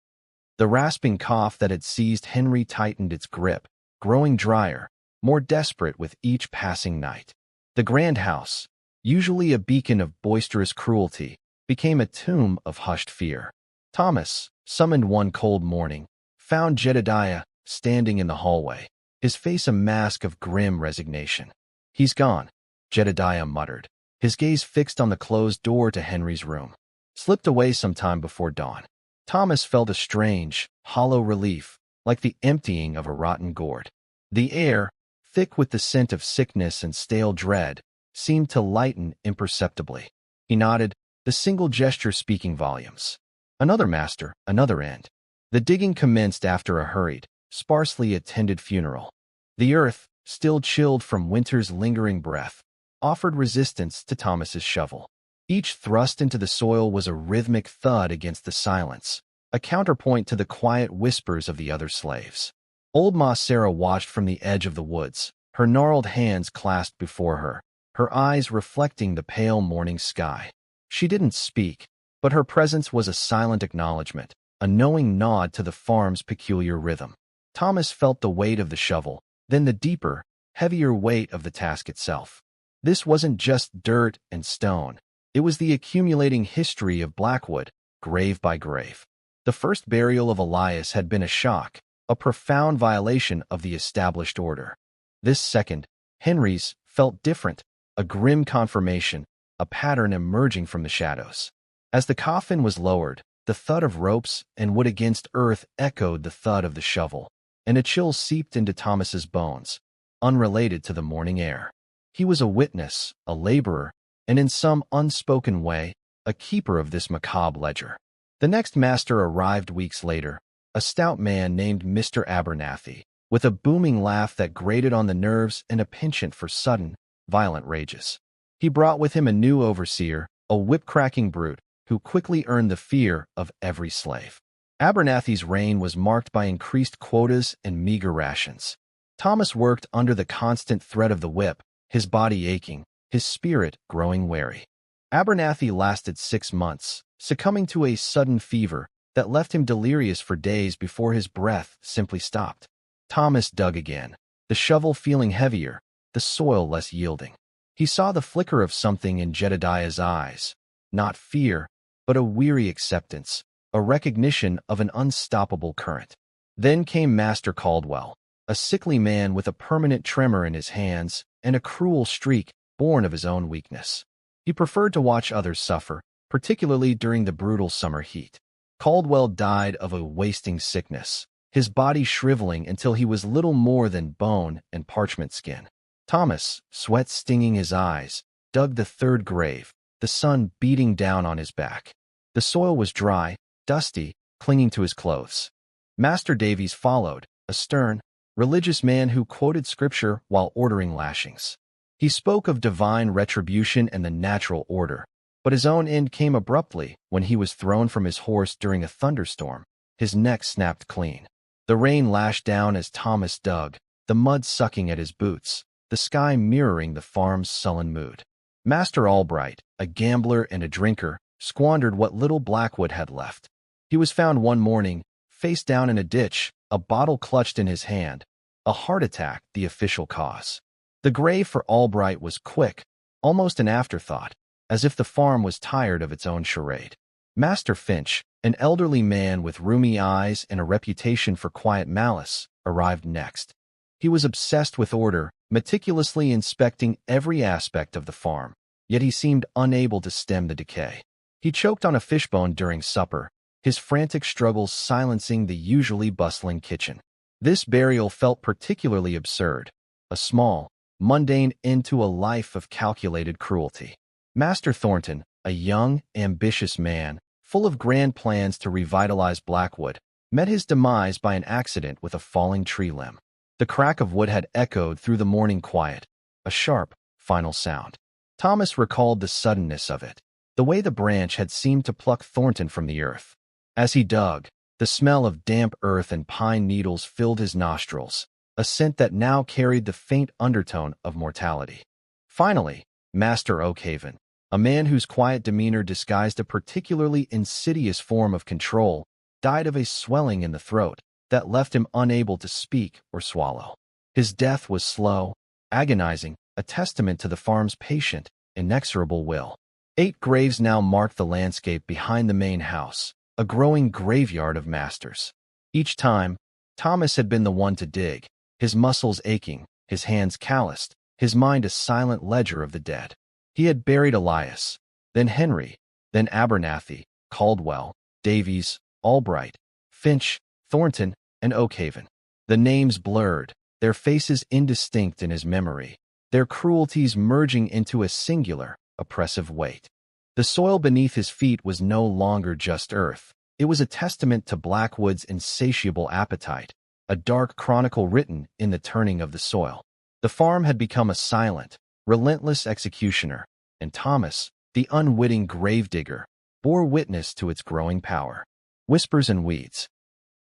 The rasping cough that had seized Henry tightened its grip, growing drier, more desperate with each passing night. The grand house, usually a beacon of boisterous cruelty, became a tomb of hushed fear. Thomas, summoned one cold morning, found Jedediah standing in the hallway, his face a mask of grim resignation. "He's gone," Jedediah muttered, his gaze fixed on the closed door to Henry's room. "Slipped away some time before dawn." Thomas felt a strange, hollow relief, like the emptying of a rotten gourd. The air, thick with the scent of sickness and stale dread, seemed to lighten imperceptibly. He nodded, the single gesture speaking volumes. Another master, another end. The digging commenced after a hurried, sparsely attended funeral. The earth, still chilled from winter's lingering breath, offered resistance to Thomas's shovel. Each thrust into the soil was a rhythmic thud against the silence, a counterpoint to the quiet whispers of the other slaves. Old Ma Sarah watched from the edge of the woods, her gnarled hands clasped before her, her eyes reflecting the pale morning sky. She didn't speak, but her presence was a silent acknowledgement, a knowing nod to the farm's peculiar rhythm. Thomas felt the weight of the shovel, then the deeper, heavier weight of the task itself. This wasn't just dirt and stone. It was the accumulating history of Blackwood, grave by grave. The first burial of Elias had been a shock, a profound violation of the established order. This second, Henry's, felt different, a grim confirmation, a pattern emerging from the shadows. As the coffin was lowered, the thud of ropes and wood against earth echoed the thud of the shovel, and a chill seeped into Thomas's bones, unrelated to the morning air. He was a witness, a laborer, and in some unspoken way, a keeper of this macabre ledger. The next master arrived weeks later, a stout man named Mr. Abernathy, with a booming laugh that grated on the nerves and a penchant for sudden, violent rages. He brought with him a new overseer, a whip-cracking brute, who quickly earned the fear of every slave. Abernathy's reign was marked by increased quotas and meager rations. Thomas worked under the constant threat of the whip, his body aching, his spirit growing weary. Abernathy lasted 6 months, succumbing to a sudden fever that left him delirious for days before his breath simply stopped. Thomas dug again, the shovel feeling heavier, the soil less yielding. He saw the flicker of something in Jedediah's eyes, not fear, but a weary acceptance, a recognition of an unstoppable current. Then came Master Caldwell, a sickly man with a permanent tremor in his hands and a cruel streak born of his own weakness. He preferred to watch others suffer, particularly during the brutal summer heat. Caldwell died of a wasting sickness, his body shriveling until he was little more than bone and parchment skin. Thomas, sweat stinging his eyes, dug the third grave, the sun beating down on his back. The soil was dry, dusty, clinging to his clothes. Master Davies followed, a stern, religious man who quoted scripture while ordering lashings. He spoke of divine retribution and the natural order, but his own end came abruptly when he was thrown from his horse during a thunderstorm. His neck snapped clean. The rain lashed down as Thomas dug, the mud sucking at his boots, the sky mirroring the farm's sullen mood. Master Albright, a gambler and a drinker, squandered what little Blackwood had left. He was found one morning, face down in a ditch, a bottle clutched in his hand, a heart attack the official cause. The grave for Albright was quick, almost an afterthought, as if the farm was tired of its own charade. Master Finch, an elderly man with rheumy eyes and a reputation for quiet malice, arrived next. He was obsessed with order, meticulously inspecting every aspect of the farm, yet he seemed unable to stem the decay. He choked on a fishbone during supper, his frantic struggles silencing the usually bustling kitchen. This burial felt particularly absurd, a small, mundane end to a life of calculated cruelty. Master Thornton, a young, ambitious man, full of grand plans to revitalize Blackwood, met his demise by an accident with a falling tree limb. The crack of wood had echoed through the morning quiet, a sharp, final sound. Thomas recalled the suddenness of it, the way the branch had seemed to pluck Thornton from the earth. As he dug, the smell of damp earth and pine needles filled his nostrils, a scent that now carried the faint undertone of mortality. Finally, Master Oakhaven, a man whose quiet demeanor disguised a particularly insidious form of control, died of a swelling in the throat that left him unable to speak or swallow. His death was slow, agonizing, a testament to the farm's patient, inexorable will. 8 graves now marked the landscape behind the main house, a growing graveyard of masters. Each time, Thomas had been the one to dig, his muscles aching, his hands calloused, his mind a silent ledger of the dead. He had buried Elias, then Henry, then Abernathy, Caldwell, Davies, Albright, Finch, Thornton, and Oakhaven. The names blurred, their faces indistinct in his memory, their cruelties merging into a singular, oppressive weight. The soil beneath his feet was no longer just earth. It was a testament to Blackwood's insatiable appetite, a dark chronicle written in the turning of the soil. The farm had become a silent, relentless executioner, and Thomas, the unwitting gravedigger, bore witness to its growing power. Whispers and weeds.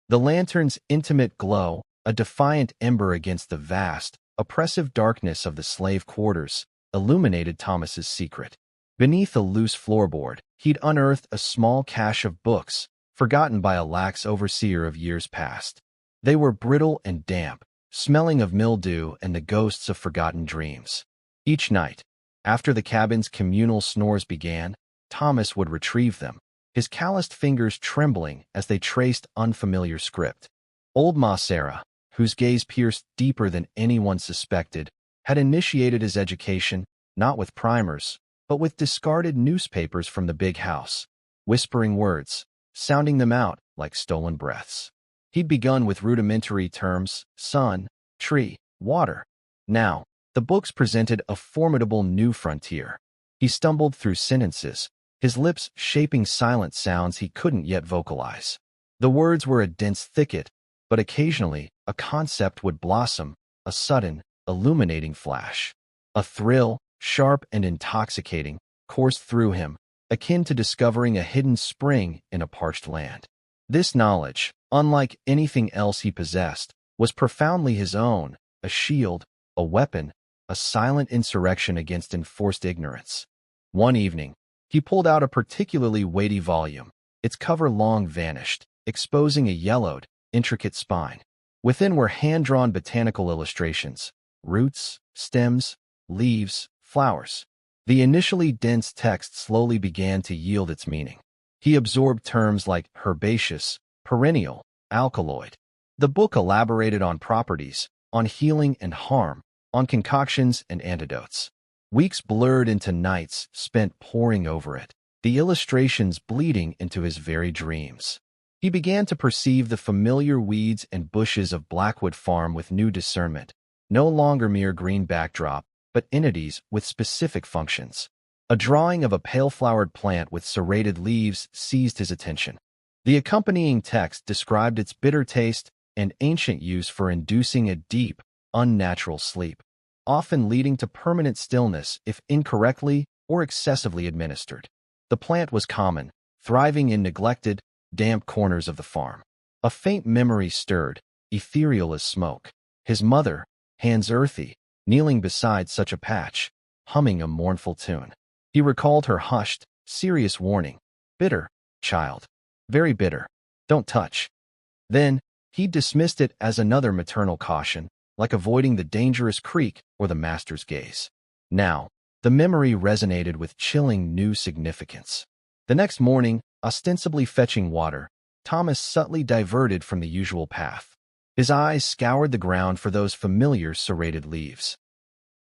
The lantern's intimate glow, a defiant ember against the vast, oppressive darkness of the slave quarters, illuminated Thomas's secret. Beneath a loose floorboard, he'd unearthed a small cache of books, forgotten by a lax overseer of years past. They were brittle and damp, smelling of mildew and the ghosts of forgotten dreams. Each night, after the cabin's communal snores began, Thomas would retrieve them, his calloused fingers trembling as they traced unfamiliar script. Old Ma Sarah, whose gaze pierced deeper than anyone suspected, had initiated his education, not with primers, but with discarded newspapers from the big house, whispering words, sounding them out like stolen breaths. He'd begun with rudimentary terms: sun, tree, water. Now, the books presented a formidable new frontier. He stumbled through sentences, his lips shaping silent sounds he couldn't yet vocalize. The words were a dense thicket, but occasionally a concept would blossom, a sudden, illuminating flash. A thrill, sharp and intoxicating, coursed through him, akin to discovering a hidden spring in a parched land. This knowledge, unlike anything else he possessed, was profoundly his own, a shield, a weapon, a silent insurrection against enforced ignorance. One evening, he pulled out a particularly weighty volume, its cover long vanished, exposing a yellowed, intricate spine. Within were hand-drawn botanical illustrations, roots, stems, leaves, flowers. The initially dense text slowly began to yield its meaning. He absorbed terms like herbaceous, perennial, alkaloid. The book elaborated on properties, on healing and harm, on concoctions and antidotes. Weeks blurred into nights spent poring over it, the illustrations bleeding into his very dreams. He began to perceive the familiar weeds and bushes of Blackwood Farm with new discernment, no longer mere green backdrop, but entities with specific functions. A drawing of a pale-flowered plant with serrated leaves seized his attention. The accompanying text described its bitter taste and ancient use for inducing a deep, unnatural sleep, often leading to permanent stillness if incorrectly or excessively administered. The plant was common, thriving in neglected, damp corners of the farm. A faint memory stirred, ethereal as smoke. His mother, hands earthy, kneeling beside such a patch, humming a mournful tune. He recalled her hushed, serious warning. Bitter, child. Very bitter. Don't touch. Then, he dismissed it as another maternal caution, like avoiding the dangerous creek or the master's gaze. Now, the memory resonated with chilling new significance. The next morning, ostensibly fetching water, Thomas subtly diverted from the usual path. His eyes scoured the ground for those familiar serrated leaves.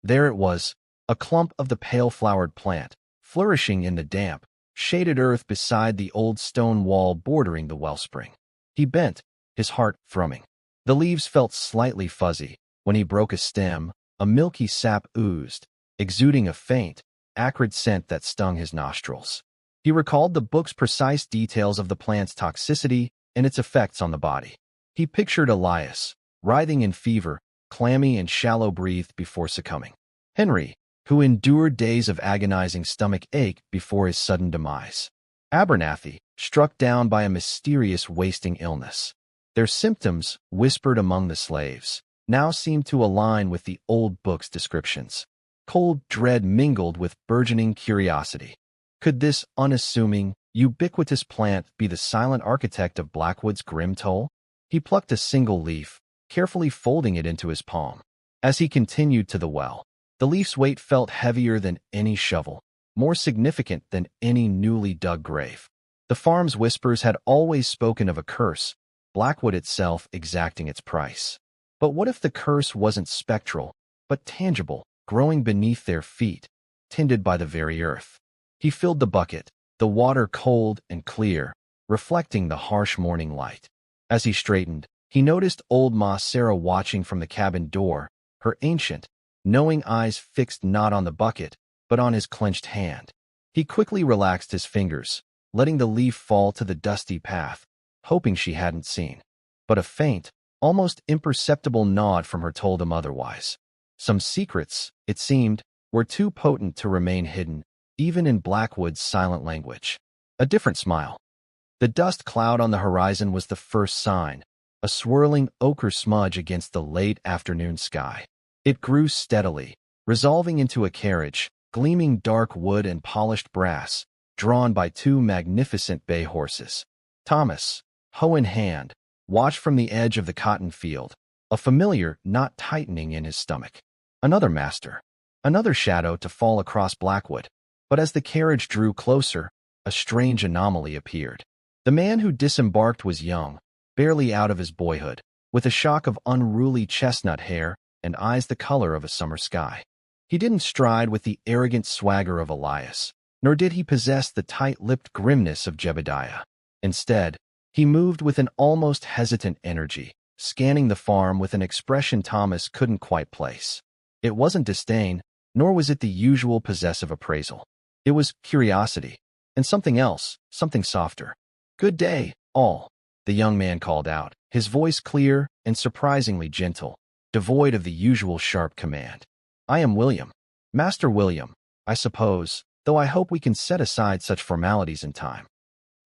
There it was, a clump of the pale-flowered plant, flourishing in the damp, shaded earth beside the old stone wall bordering the wellspring. He bent, his heart thrumming. The leaves felt slightly fuzzy. When he broke a stem, a milky sap oozed, exuding a faint, acrid scent that stung his nostrils. He recalled the book's precise details of the plant's toxicity and its effects on the body. He pictured Elias, writhing in fever, clammy and shallow-breathed before succumbing. Henry, who endured days of agonizing stomach ache before his sudden demise. Abernathy, struck down by a mysterious wasting illness. Their symptoms, whispered among the slaves, now seemed to align with the old book's descriptions. Cold dread mingled with burgeoning curiosity. Could this unassuming, ubiquitous plant be the silent architect of Blackwood's grim toll? He plucked a single leaf, carefully folding it into his palm. As he continued to the well, the leaf's weight felt heavier than any shovel, more significant than any newly dug grave. The farm's whispers had always spoken of a curse, Blackwood itself exacting its price. But what if the curse wasn't spectral, but tangible, growing beneath their feet, tended by the very earth? He filled the bucket, the water cold and clear, reflecting the harsh morning light. As he straightened, he noticed old Ma Sarah watching from the cabin door, her ancient, knowing eyes fixed not on the bucket, but on his clenched hand. He quickly relaxed his fingers, letting the leaf fall to the dusty path, hoping she hadn't seen. But a faint, almost imperceptible nod from her told him otherwise. Some secrets, it seemed, were too potent to remain hidden, even in Blackwood's silent language. A different smile. The dust cloud on the horizon was the first sign, a swirling ochre smudge against the late afternoon sky. It grew steadily, resolving into a carriage, gleaming dark wood and polished brass, drawn by two magnificent bay horses. Thomas, hoe in hand, watched from the edge of the cotton field, a familiar knot tightening in his stomach. Another master, another shadow to fall across Blackwood. But as the carriage drew closer, a strange anomaly appeared. The man who disembarked was young, barely out of his boyhood, with a shock of unruly chestnut hair and eyes the color of a summer sky. He didn't stride with the arrogant swagger of Elias, nor did he possess the tight-lipped grimness of Jebediah. Instead, he moved with an almost hesitant energy, scanning the farm with an expression Thomas couldn't quite place. It wasn't disdain, nor was it the usual possessive appraisal. It was curiosity, and something else, something softer. "Good day, all," the young man called out, his voice clear and surprisingly gentle, devoid of the usual sharp command. "I am William. Master William, I suppose, though I hope we can set aside such formalities in time."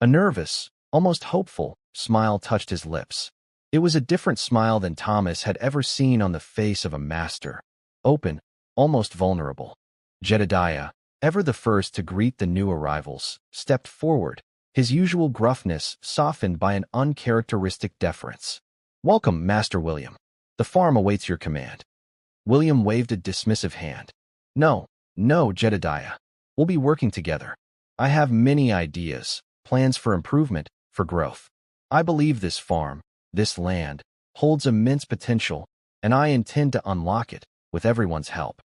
A nervous, almost hopeful, smile touched his lips. It was a different smile than Thomas had ever seen on the face of a master. Open, almost vulnerable. Jedediah, ever the first to greet the new arrivals, stepped forward, his usual gruffness softened by an uncharacteristic deference. "Welcome, Master William. The farm awaits your command." William waved a dismissive hand. No, Jedediah. We'll be working together. I have many ideas, plans for improvement, for growth. I believe this farm, this land, holds immense potential, and I intend to unlock it, with everyone's help."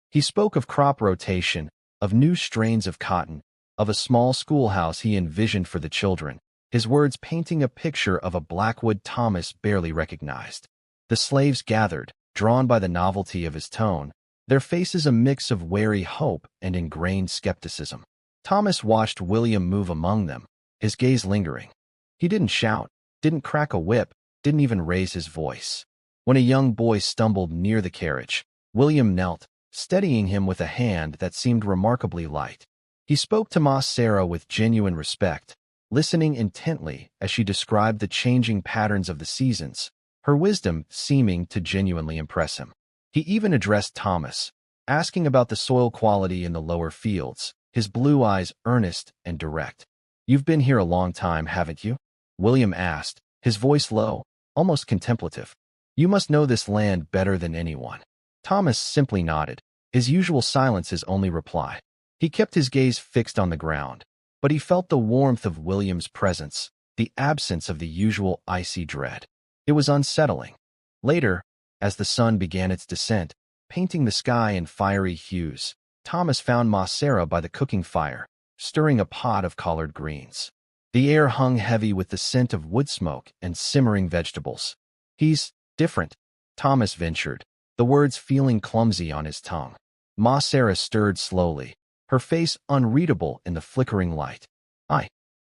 He spoke of crop rotation, of new strains of cotton, of a small schoolhouse he envisioned for the children, his words painting a picture of a Blackwood Thomas barely recognized. The slaves gathered, drawn by the novelty of his tone, their faces a mix of wary hope and ingrained skepticism. Thomas watched William move among them, his gaze lingering. He didn't shout, didn't crack a whip, didn't even raise his voice. When a young boy stumbled near the carriage, William knelt, steadying him with a hand that seemed remarkably light. He spoke to Ma Sarah with genuine respect, listening intently as she described the changing patterns of the seasons, her wisdom seeming to genuinely impress him. He even addressed Thomas, asking about the soil quality in the lower fields, his blue eyes earnest and direct. "You've been here a long time, haven't you?" William asked, his voice low, almost contemplative. "You must know this land better than anyone." Thomas simply nodded, his usual silence his only reply. He kept his gaze fixed on the ground, but he felt the warmth of William's presence, the absence of the usual icy dread. It was unsettling. Later, as the sun began its descent, painting the sky in fiery hues, Thomas found Ma Sarah by the cooking fire, stirring a pot of collard greens. The air hung heavy with the scent of wood smoke and simmering vegetables. "He's different," Thomas ventured, the words feeling clumsy on his tongue. Ma Sarah stirred slowly, her face unreadable in the flickering light.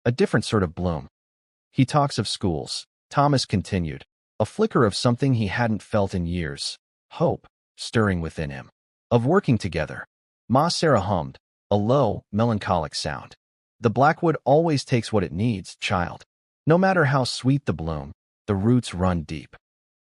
A different sort of bloom." "He talks of schools," Thomas continued, a flicker of something he hadn't felt in years, hope, stirring within him. "Of working together." Ma Sarah hummed, a low, melancholic sound. "The Blackwood always takes what it needs, child. No matter how sweet the bloom, the roots run deep."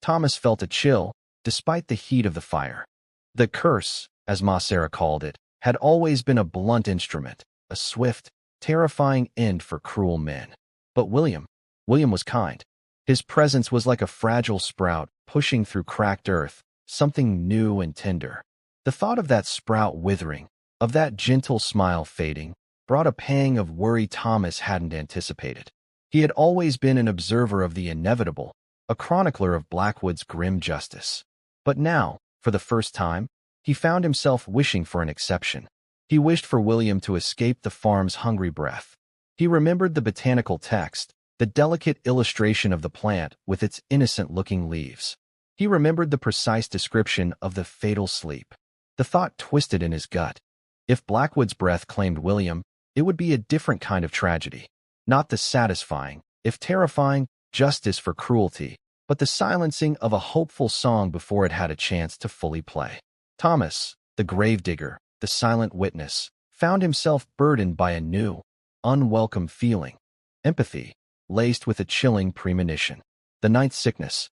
Thomas felt a chill, despite the heat of the fire. The curse, as Ma Sarah called it, had always been a blunt instrument, a swift, terrifying end for cruel men. But William was kind. His presence was like a fragile sprout pushing through cracked earth, something new and tender. The thought of that sprout withering, of that gentle smile fading, brought a pang of worry Thomas hadn't anticipated. He had always been an observer of the inevitable, a chronicler of Blackwood's grim justice. But now, for the first time, he found himself wishing for an exception. He wished for William to escape the farm's hungry breath. He remembered the botanical text, the delicate illustration of the plant with its innocent-looking leaves. He remembered the precise description of the fatal sleep. The thought twisted in his gut. If Blackwood's breath claimed William, it would be a different kind of tragedy. Not the satisfying, if terrifying, justice for cruelty, but the silencing of a hopeful song before it had a chance to fully play. Thomas, the gravedigger, the silent witness, found himself burdened by a new, unwelcome feeling, empathy, laced with a chilling premonition. The ninth sickness.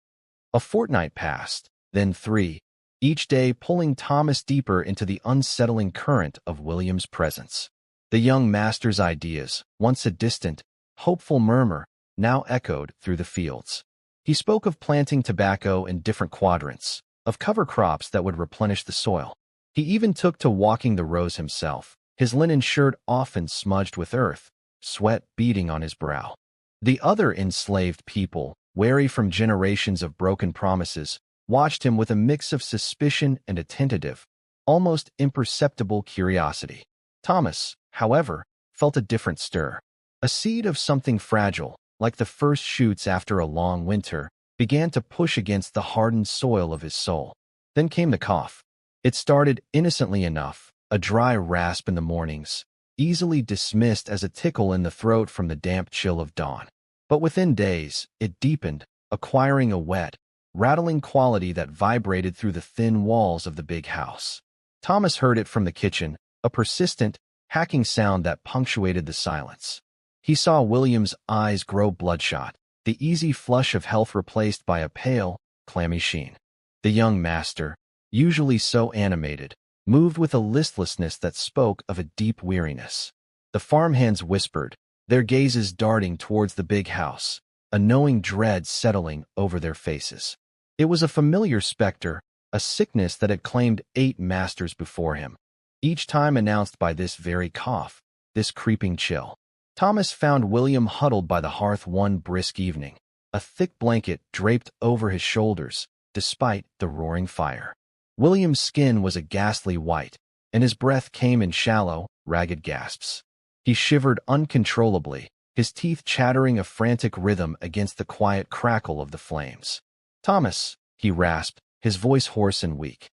A fortnight passed, then 3, each day pulling Thomas deeper into the unsettling current of William's presence. The young master's ideas, once a distant, hopeful murmur, now echoed through the fields. He spoke of planting tobacco in different quadrants, of cover crops that would replenish the soil. He even took to walking the rows himself, his linen shirt often smudged with earth, sweat beading on his brow. The other enslaved people, wary from generations of broken promises, watched him with a mix of suspicion and a tentative, almost imperceptible curiosity. Thomas, however, felt a different stir. A seed of something fragile, like the first shoots after a long winter, began to push against the hardened soil of his soul. Then came the cough. It started innocently enough, a dry rasp in the mornings, easily dismissed as a tickle in the throat from the damp chill of dawn. But within days, it deepened, acquiring a wet, rattling quality that vibrated through the thin walls of the big house. Thomas heard it from the kitchen, a persistent, hacking sound that punctuated the silence. He saw William's eyes grow bloodshot, the easy flush of health replaced by a pale, clammy sheen. The young master, usually so animated, moved with a listlessness that spoke of a deep weariness. The farmhands whispered, their gazes darting towards the big house, a knowing dread settling over their faces. It was a familiar specter, a sickness that had claimed 8 masters before him, each time announced by this very cough, this creeping chill. Thomas found William huddled by the hearth one brisk evening, a thick blanket draped over his shoulders, despite the roaring fire. William's skin was a ghastly white, and his breath came in shallow, ragged gasps. He shivered uncontrollably, his teeth chattering a frantic rhythm against the quiet crackle of the flames. "Thomas," he rasped, his voice hoarse and weak.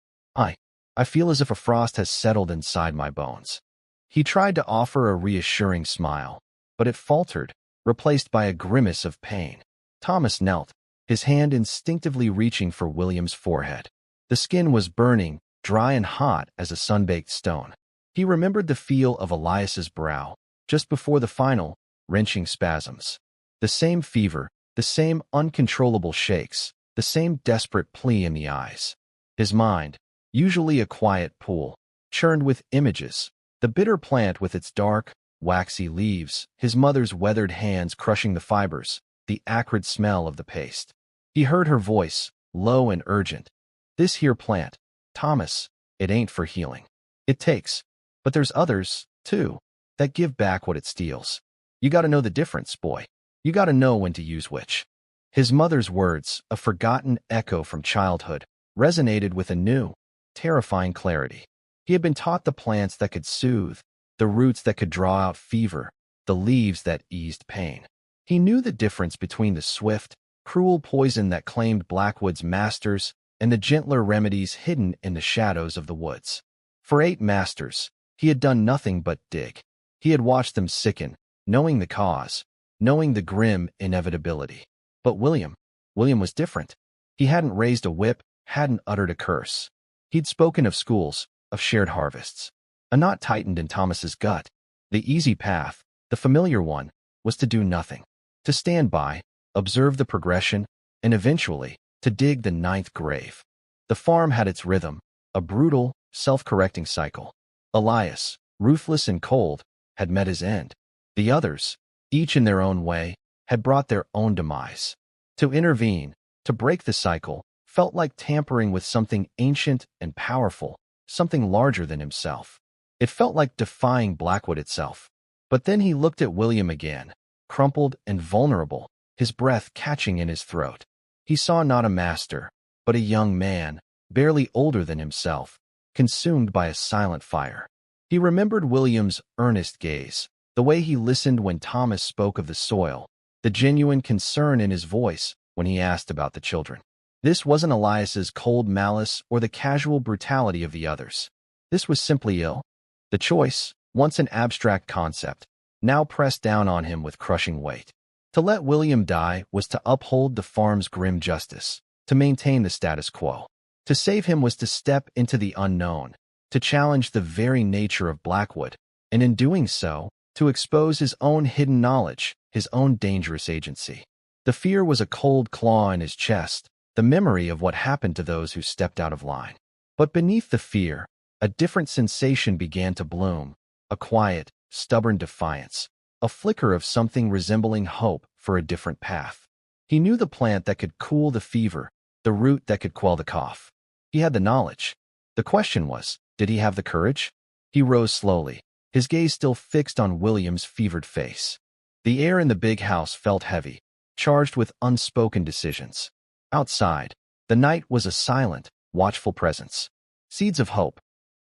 I feel as if a frost has settled inside my bones." He tried to offer a reassuring smile, but it faltered, replaced by a grimace of pain. Thomas knelt, his hand instinctively reaching for William's forehead. The skin was burning, dry and hot as a sun-baked stone. He remembered the feel of Elias's brow, just before the final, wrenching spasms. The same fever, the same uncontrollable shakes, the same desperate plea in the eyes. His mind, usually a quiet pool, churned with images, the bitter plant with its dark, waxy leaves, his mother's weathered hands crushing the fibers, the acrid smell of the paste. He heard her voice, low and urgent. "This here plant, Thomas, it ain't for healing. It takes, but there's others, too, that give back what it steals. You gotta know the difference, boy. You gotta know when to use which." His mother's words, a forgotten echo from childhood, resonated with a new, terrifying clarity. He had been taught the plants that could soothe, the roots that could draw out fever, the leaves that eased pain. He knew the difference between the swift, cruel poison that claimed Blackwood's masters and the gentler remedies hidden in the shadows of the woods. For 8 masters, he had done nothing but dig. He had watched them sicken, knowing the cause, knowing the grim inevitability. But William was different. He hadn't raised a whip, hadn't uttered a curse. He'd spoken of schools, of shared harvests. A knot tightened in Thomas's gut. The easy path, the familiar one, was to do nothing, to stand by, observe the progression, and eventually, to dig the 9th grave. The farm had its rhythm, a brutal, self-correcting cycle. Elias, ruthless and cold, had met his end. The others, each in their own way, had brought their own demise. To intervene, to break the cycle, felt like tampering with something ancient and powerful, something larger than himself. It felt like defying Blackwood itself. But then he looked at William again, crumpled and vulnerable, his breath catching in his throat. He saw not a master, but a young man, barely older than himself, consumed by a silent fire. He remembered William's earnest gaze, the way he listened when Thomas spoke of the soil, the genuine concern in his voice when he asked about the children. This wasn't Elias's cold malice or the casual brutality of the others. This was simply ill. The choice, once an abstract concept, now pressed down on him with crushing weight. To let William die was to uphold the farm's grim justice, to maintain the status quo. To save him was to step into the unknown, to challenge the very nature of Blackwood, and in doing so, to expose his own hidden knowledge, his own dangerous agency. The fear was a cold claw in his chest, the memory of what happened to those who stepped out of line. But beneath the fear, a different sensation began to bloom, a quiet, stubborn defiance, a flicker of something resembling hope for a different path. He knew the plant that could cool the fever, the root that could quell the cough. He had the knowledge. The question was, did he have the courage? He rose slowly, his gaze still fixed on William's fevered face. The air in the big house felt heavy, charged with unspoken decisions. Outside, the night was a silent, watchful presence. Seeds of hope.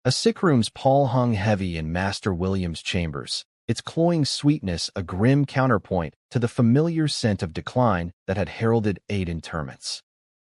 A sick room's pall hung heavy in Master William's chambers, its cloying sweetness a grim counterpoint to the familiar scent of decline that had heralded 8 interments.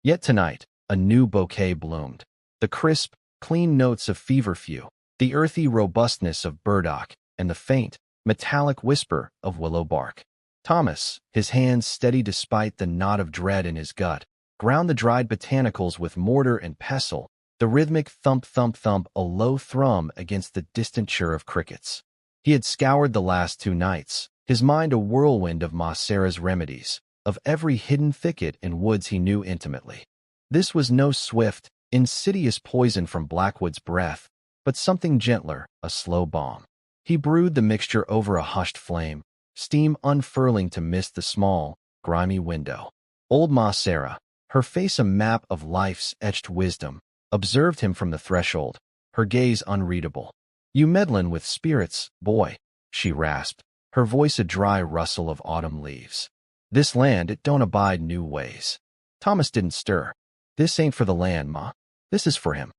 Yet tonight, a new bouquet bloomed. The crisp, clean notes of feverfew, the earthy robustness of burdock, and the faint, metallic whisper of willow bark. Thomas, his hands steady despite the knot of dread in his gut, ground the dried botanicals with mortar and pestle, the rhythmic thump-thump-thump a low thrum against the distant chirr of crickets. He had scoured the last 2 nights, his mind a whirlwind of macera's remedies, of every hidden thicket and woods he knew intimately. This was no swift, insidious poison from Blackwood's breath, but something gentler, a slow balm. He brewed the mixture over a hushed flame, steam unfurling to mist the small, grimy window. Old Macera, her face a map of life's etched wisdom, observed him from the threshold, her gaze unreadable. "You meddlin' with spirits, boy," she rasped, her voice a dry rustle of autumn leaves. "This land, it don't abide new ways." Thomas didn't stir. "This ain't for the land, Ma. This is for him."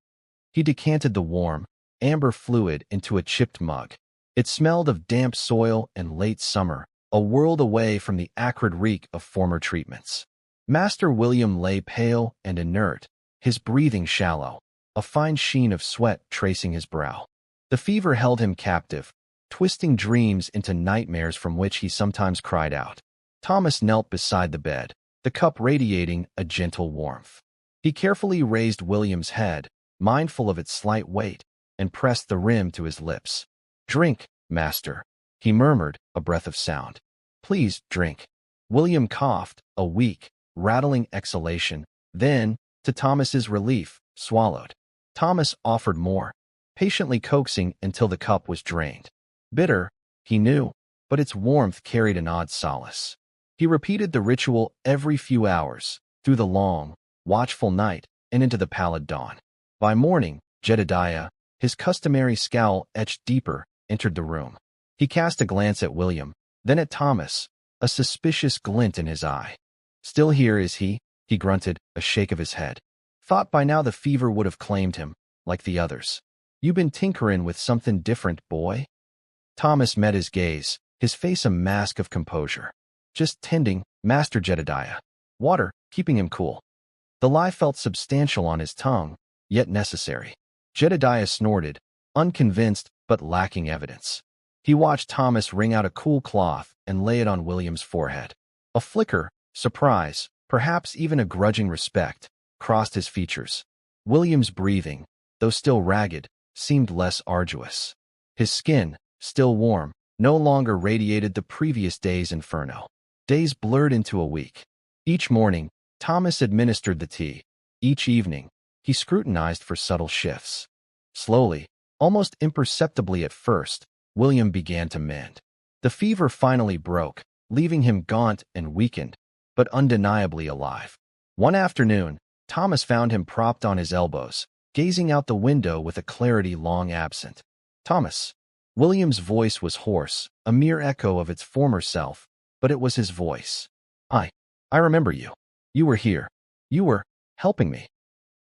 He decanted the warm, amber fluid into a chipped mug. It smelled of damp soil and late summer, a world away from the acrid reek of former treatments. Master William lay pale and inert, his breathing shallow, a fine sheen of sweat tracing his brow. The fever held him captive, twisting dreams into nightmares from which he sometimes cried out. Thomas knelt beside the bed, the cup radiating a gentle warmth. He carefully raised William's head, mindful of its slight weight, and pressed the rim to his lips. "Drink, master," he murmured, a breath of sound. "Please, drink." William coughed, a weak, rattling exhalation, then, to Thomas's relief, swallowed. Thomas offered more, patiently coaxing until the cup was drained. Bitter, he knew, but its warmth carried an odd solace. He repeated the ritual every few hours, through the long, watchful night and into the pallid dawn. By morning, Jedediah, his customary scowl etched deeper, entered the room. He cast a glance at William, then at Thomas, a suspicious glint in his eye. "Still here, is he?" he grunted, a shake of his head. "Thought by now the fever would have claimed him, like the others. You been tinkerin' with something different, boy?" Thomas met his gaze, his face a mask of composure. "Just tending, Master Jedediah. Water, keeping him cool." The lie felt substantial on his tongue, yet necessary. Jedediah snorted, unconvinced but lacking evidence. He watched Thomas wring out a cool cloth and lay it on William's forehead. A flicker, surprise, perhaps even a grudging respect, crossed his features. William's breathing, though still ragged, seemed less arduous. His skin, still warm, no longer radiated the previous day's inferno. Days blurred into a week. Each morning, Thomas administered the tea. Each evening, he scrutinized for subtle shifts. Slowly, almost imperceptibly at first, William began to mend. The fever finally broke, leaving him gaunt and weakened, but undeniably alive. One afternoon, Thomas found him propped on his elbows, gazing out the window with a clarity long absent. "Thomas." William's voice was hoarse, a mere echo of its former self, but it was his voice. I remember you. You were here. You were helping me."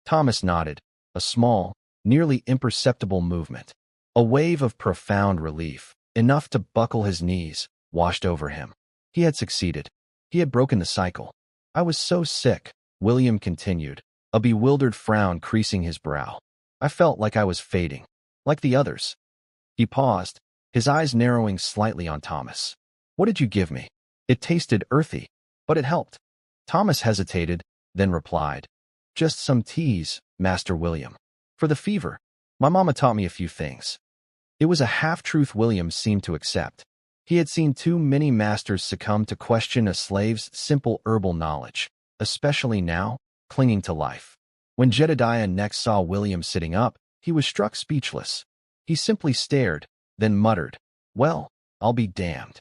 Thomas nodded, a small, nearly imperceptible movement. A wave of profound relief, enough to buckle his knees, washed over him. He had succeeded. He had broken the cycle. "I was so sick," William continued, a bewildered frown creasing his brow. "I felt like I was fading, like the others." He paused, his eyes narrowing slightly on Thomas. "What did you give me?" "It tasted earthy, but it helped." Thomas hesitated, then replied, "Just some teas, Master William. For the fever." My mama taught me a few things. It was a half-truth William seemed to accept. He had seen too many masters succumb to question a slave's simple herbal knowledge, especially now, clinging to life. When Jedediah next saw William sitting up, he was struck speechless. He simply stared, then muttered, "Well, I'll be damned."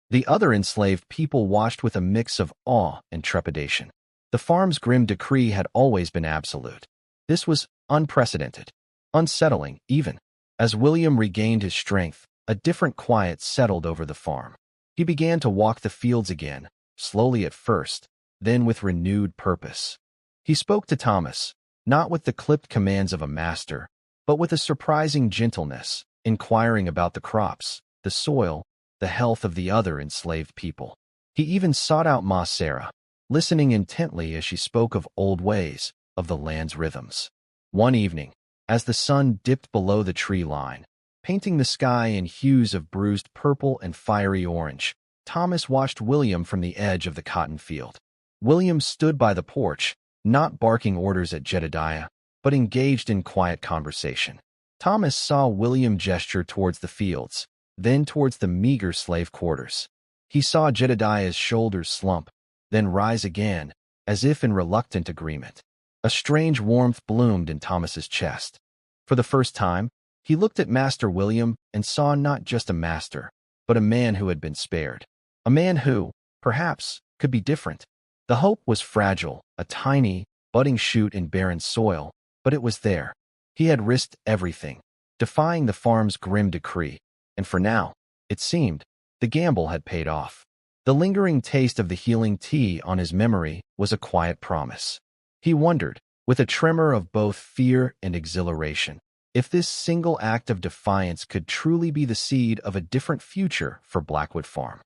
The other enslaved people watched with a mix of awe and trepidation. The farm's grim decree had always been absolute. This was unprecedented, unsettling even. As William regained his strength, a different quiet settled over the farm. He began to walk the fields again, slowly at first, then with renewed purpose. He spoke to Thomas, not with the clipped commands of a master, but with a surprising gentleness, inquiring about the crops, the soil, the health of the other enslaved people. He even sought out Ma Sarah, listening intently as she spoke of old ways, of the land's rhythms. One evening, as the sun dipped below the tree line, painting the sky in hues of bruised purple and fiery orange, Thomas watched William from the edge of the cotton field. William stood by the porch, not barking orders at Jedediah, but engaged in quiet conversation. Thomas saw William gesture towards the fields, then towards the meager slave quarters. He saw Jedediah's shoulders slump, then rise again, as if in reluctant agreement. A strange warmth bloomed in Thomas's chest. For the first time, he looked at Master William and saw not just a master, but a man who had been spared. A man who, perhaps, could be different. The hope was fragile, a tiny, budding shoot in barren soil, but it was there. He had risked everything, defying the farm's grim decree, and for now, it seemed, the gamble had paid off. The lingering taste of the healing tea on his memory was a quiet promise. He wondered, with a tremor of both fear and exhilaration, if this single act of defiance could truly be the seed of a different future for Blackwood Farm.